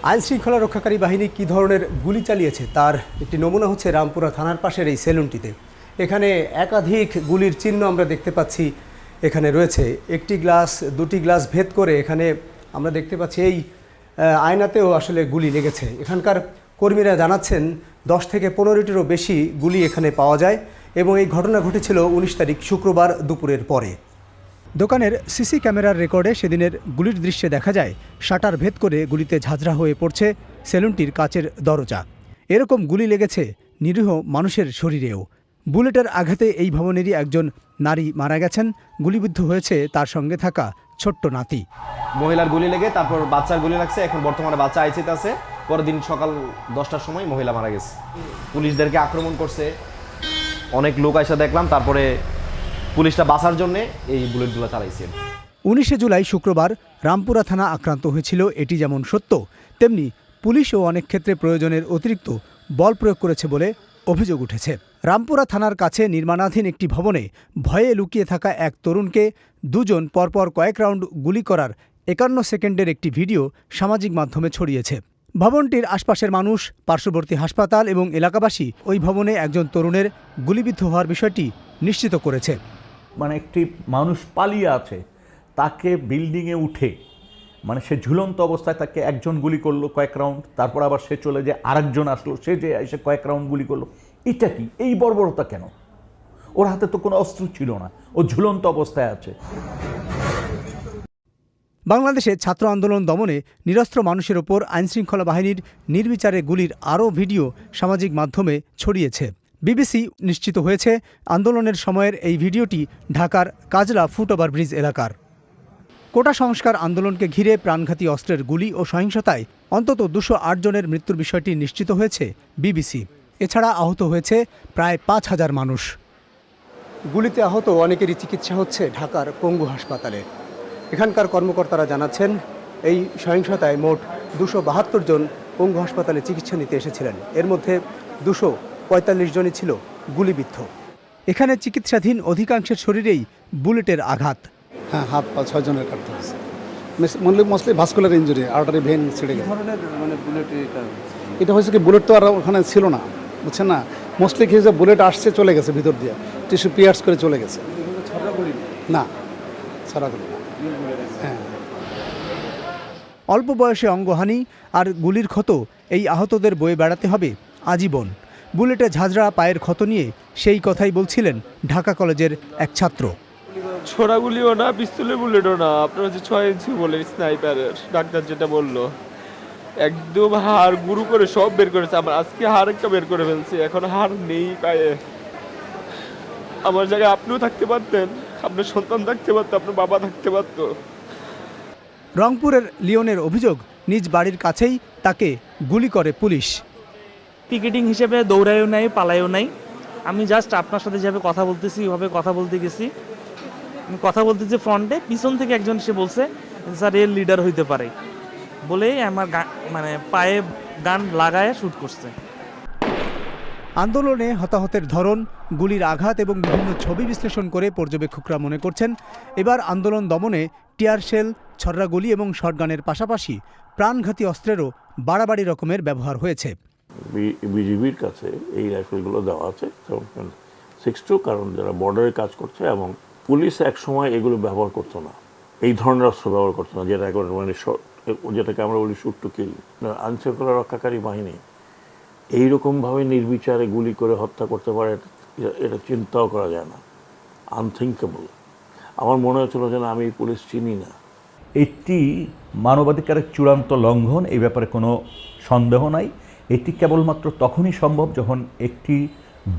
আইনশৃঙ্খলা রক্ষাকারী বাহিনী কী ধরনের গুলি চালিয়েছে তার একটি নমুনা হচ্ছে রামপুরা থানার পাশের এই সেলুনটিতে। এখানে একাধিক গুলির চিহ্ন আমরা দেখতে পাচ্ছি। এখানে রয়েছে একটি গ্লাস, দুটি গ্লাস ভেদ করে এখানে আমরা দেখতে পাচ্ছি এই আয়নাতেও আসলে গুলি লেগেছে। এখানকার কর্মীরা জানাচ্ছেন 10 থেকে 15টিরও বেশি গুলি এখানে পাওয়া যায় এবং এই ঘটনা ঘটেছিল 19 তারিখ শুক্রবার দুপুরের পরে। দোকানের সিসি ক্যামেরার রেকর্ডে সেদিনের গুলির দৃশ্যে দেখা যায় শাটার ভেদ করে গুলিতে ঝাঁঝরা হয়ে পড়ছে সেলুনটির কাচের দরজা। এরকম গুলি লেগেছে নিরীহ মানুষের শরীরেও। বুলেটের আঘাতে এই ভবনেরই একজন নারী মারা গেছেন, গুলিবিদ্ধ হয়েছে তার সঙ্গে থাকা ছোট্ট নাতি। মহিলার গুলি লেগে তারপর বাচ্চার গুলি লাগছে, এখন বর্তমানে বাচ্চা আইসিতে আছে। পরের দিন সকাল 10টার সময় মহিলা মারা গেছে। পুলিশদেরকে আক্রমণ করছে, অনেক লোক আইসা দেখলাম, তারপরে পুলিশটা বাঁচার জন্য এই বুলেটগুলো চালাইছে। 19 জুলাই শুক্রবার রামপুরা থানা আক্রান্ত হয়েছিল, এটি যেমন সত্য তেমনি পুলিশও অনেক ক্ষেত্রে প্রয়োজনের অতিরিক্ত বল প্রয়োগ করেছে বলে অভিযোগ উঠেছে। রামপুরা থানার কাছে নির্মাণাধীন একটি ভবনে ভয়ে লুকিয়ে থাকা এক তরুণকে দুজন পরপর কয়েক রাউন্ড গুলি করার 51 সেকেন্ডের একটি ভিডিও সামাজিক মাধ্যমে ছড়িয়েছে। ভবনটির আশপাশের মানুষ, পার্শ্ববর্তী হাসপাতাল এবং এলাকাবাসী ওই ভবনে একজন তরুণের গুলিবিদ্ধ হওয়ার বিষয়টি নিশ্চিত করেছে। মানে একটি মানুষ পালিয়ে আছে, তাকে বিল্ডিংয়ে উঠে মানে সে ঝুলন্ত অবস্থায় তাকে একজন গুলি করলো কয়েক রাউন্ড, তারপর আবার সে চলে যায়, আরেকজন আসলো, সে যে এসে কয়েক রাউন্ড গুলি করলো। এটা কি এই বর্বরতা কেন? ওর হাতে তো কোনো অস্ত্র ছিল না, ও ঝুলন্ত অবস্থায় আছে। বাংলাদেশে ছাত্র আন্দোলন দমনে নিরস্ত্র মানুষের ওপর আইনশৃঙ্খলা বাহিনীর নির্বিচারে গুলির আরও ভিডিও সামাজিক মাধ্যমে ছড়িয়েছে। বিবিসি নিশ্চিত হয়েছে আন্দোলনের সময়ের এই ভিডিওটি ঢাকার কাজলা ফুটওভার ব্রিজ এলাকার। কোটা সংস্কার আন্দোলনকে ঘিরে প্রাণঘাতী অস্ত্রের গুলি ও সহিংসতায় অন্তত 208 জনের মৃত্যুর বিষয়টি নিশ্চিত হয়েছে বিবিসি। এছাড়া আহত হয়েছে প্রায় 5000 মানুষ। গুলিতে আহত অনেকেরই চিকিৎসা হচ্ছে ঢাকার পঙ্গু হাসপাতালে। এখানকার কর্মকর্তারা জানাচ্ছেন এই সহিংসতায় মোট 272 জন পঙ্গু হাসপাতালে চিকিৎসা নিতে এসেছিলেন। এর মধ্যে 245 জনই ছিল গুলিবিদ্ধ। এখানে চিকিৎসাধীন অধিকাংশের শরীরেই বুলেটের আঘাত। হ্যাঁ, হাত পা 6 জনের কাটতে হয়েছে। Mostly vascular injury, artery vein ছিঁড়ে গেছে। এটা হয়েছে কি, বুলেট তো আর ওখানে ছিল না, বুঝছেন না। মোস্টলি কি হয়েছে, বুলেট আসছে চলে গেছে ভিতর দিয়ে, টিস্যু পিয়ার্স করে চলে গেছে। না, ছড়াগুলি না। হ্যাঁ, অল্প বয়সে অঙ্গহানি আর গুলির ক্ষত এই আহতদের বয়ে বেড়াতে হবে আজীবন। বুলেটে ঝাঁঝরা পায়ের ক্ষত নিয়ে সেই কথাই বলছিলেন ঢাকা কলেজের এক ছাত্র। ছোড়াগুলিও না, পিস্তলের বুলেটও না, আপনার হচ্ছে 6 ইঞ্চি বলে স্নাইপারের। ডাক্তার যেটা বললো, একদম হাড় গুরু করে সব বের করেছে। আমার আজকে হাড় একটা বের করে ফেলছে, এখন হাড় নেই পায়ে। আমার জায়গায় আপনিও থাকতে পারতেন, আপনার সন্তান থাকতে পারতো, আপনার বাবা থাকতে পারতো। রংপুরের লিওনের অভিযোগ, নিজ বাড়ির কাছেই তাকে গুলি করে পুলিশ। পিকেটিং হিসেবে দৌড়ায়ও নাই, পালায়ও নাই। আমি জাস্ট আপনার সাথে যেভাবে কথা বলতেছি ওইভাবে কথা বলতে গেছি। আমি কথা বলতেছি ফ্রন্টে, পিছন থেকে একজন সে বলছে স্যার এর লিডার হইতে পারে বলে আমার মানে পায়ে গান লাগায় শ্যুট করছে। আন্দোলনে হতাহতের ধরন, গুলির আঘাত এবং বিভিন্ন ছবি বিশ্লেষণ করে পর্যবেক্ষকরা মনে করছেন এবার আন্দোলন দমনে টিয়ার শেল, ছররা গুলি এবং শটগানের পাশাপাশি প্রাণঘাতী অস্ত্রেরও বাড়াবাড়ি রকমের ব্যবহার হয়েছে। বিজিবির কাছে এই রাইফেলগুলো দেওয়া আছে 7.62, কারণ যারা বর্ডারে কাজ করছে, এবং পুলিশ এক সময় এগুলো ব্যবহার করতো না, এই ধরনের অস্ত্র ব্যবহার করতো না, যেটা এখন মানে যেটাকে আমরা বলি শুট টু কিল। আইনশৃঙ্খলা রক্ষাকারী বাহিনী এইরকমভাবে নির্বিচারে গুলি করে হত্যা করতে পারে, এটা চিন্তাও করা যায় না, আনথিঙ্কেবল। আমার মনে হচ্ছিল যেন আমি পুলিশ চিনি না। এটি মানবাধিকারের চূড়ান্ত লঙ্ঘন, এই ব্যাপারে কোনো সন্দেহ নাই। এটি কেবলমাত্র তখনই সম্ভব যখন একটি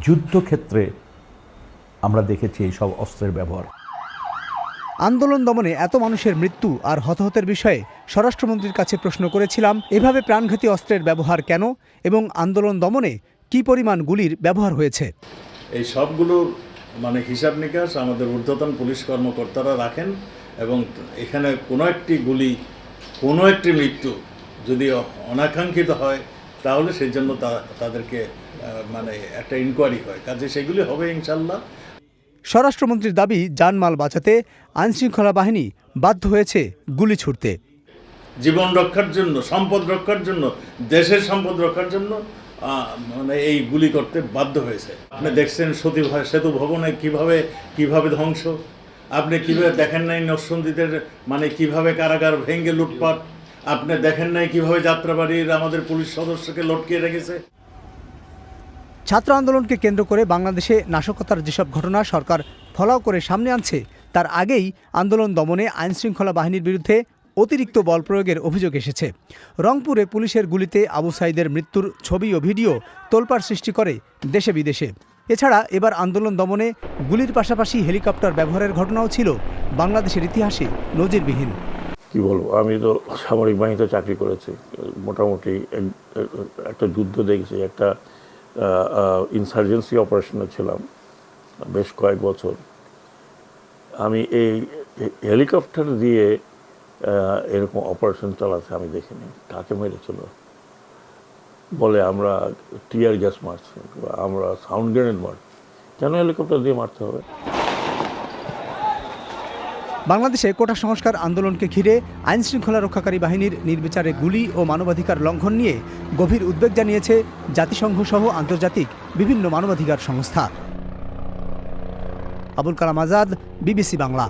যুদ্ধক্ষেত্রে আমরা দেখেছি এই সব অস্ত্রের ব্যবহার। আন্দোলন দমনে এত মানুষের মৃত্যু আর হতাহতের বিষয়ে স্বরাষ্ট্রমন্ত্রীর কাছে প্রশ্ন করেছিলাম, এভাবে প্রাণঘাতী অস্ত্রের ব্যবহার কেন এবং আন্দোলন দমনে কী পরিমাণ গুলির ব্যবহার হয়েছে। এই সবগুলোর মানে হিসাব নিকাশ আমাদের ঊর্ধ্বতন পুলিশ কর্মকর্তারা রাখেন, এবং এখানে কোনো একটি গুলি, কোনো একটি মৃত্যু যদি অনাকাঙ্ক্ষিত হয় তাহলে সেই জন্য তাদেরকে মানে একটা ইনকোয়ারি হয়, কাজে সেগুলি হবে ইনশাল্লাহ। স্বরাষ্ট্রমন্ত্রীর দাবি, জানমাল বাঁচাতে আইনশৃঙ্খলা বাহিনী বাধ্য হয়েছে গুলি ছুড়তে। জীবন রক্ষার জন্য, সম্পদ রক্ষার জন্য, দেশের সম্পদ রক্ষার জন্য মানে এই গুলি করতে বাধ্য হয়েছে। আপনি দেখছেন সেতু ভবনে কিভাবে ধ্বংস, আপনি কিভাবে দেখেন নাই নরসিংদীদের মানে কিভাবে কারাগার ভেঙে লুটপাট, আপনি দেখেন নাই কিভাবে যাত্রাবাড়ির আমাদের পুলিশ সদস্যকে লটকিয়ে রেখেছে। ছাত্র আন্দোলনকে কেন্দ্র করে বাংলাদেশে নাশকতার যেসব ঘটনা সরকার ফলাও করে সামনে আনছে, তার আগেই আন্দোলন দমনে আইনশৃঙ্খলা বাহিনীর বিরুদ্ধে অতিরিক্ত বল প্রয়োগের অভিযোগ এসেছে। রংপুরে পুলিশের গুলিতে আবু সাঈদের মৃত্যুর ছবি ও ভিডিও তোলপাড় সৃষ্টি করে দেশে বিদেশে। এছাড়া এবার আন্দোলন দমনে গুলির পাশাপাশি হেলিকপ্টার ব্যবহারের ঘটনাও ছিল বাংলাদেশের ইতিহাসে নজিরবিহীন। কি বলবো, আমি তো সামরিক বাহিনীতে চাকরি করেছি, মোটামুটি একটা যুদ্ধ দেখেছি, একটা ইনসার্জেন্সি অপারেশনে ছিলাম বেশ কয়েক বছর। আমি এই হেলিকপ্টার দিয়ে এরকম অপারেশন চালাতে আমি দেখিনি। কাকে মেরেছিল বলে আমরা টিয়ার গ্যাস মারছি, আমরা সাউন্ড গ্রেনেড মারছি, কেন হেলিকপ্টার দিয়ে মারতে হবে? বাংলাদেশে কোটা সংস্কার আন্দোলনকে ঘিরে আইনশৃঙ্খলা রক্ষাকারী বাহিনীর নির্বিচারে গুলি ও মানবাধিকার লঙ্ঘন নিয়ে গভীর উদ্বেগ জানিয়েছে জাতিসংঘ সহ আন্তর্জাতিক বিভিন্ন মানবাধিকার সংস্থা। আবুল কালাম আজাদ, বিবিসি বাংলা।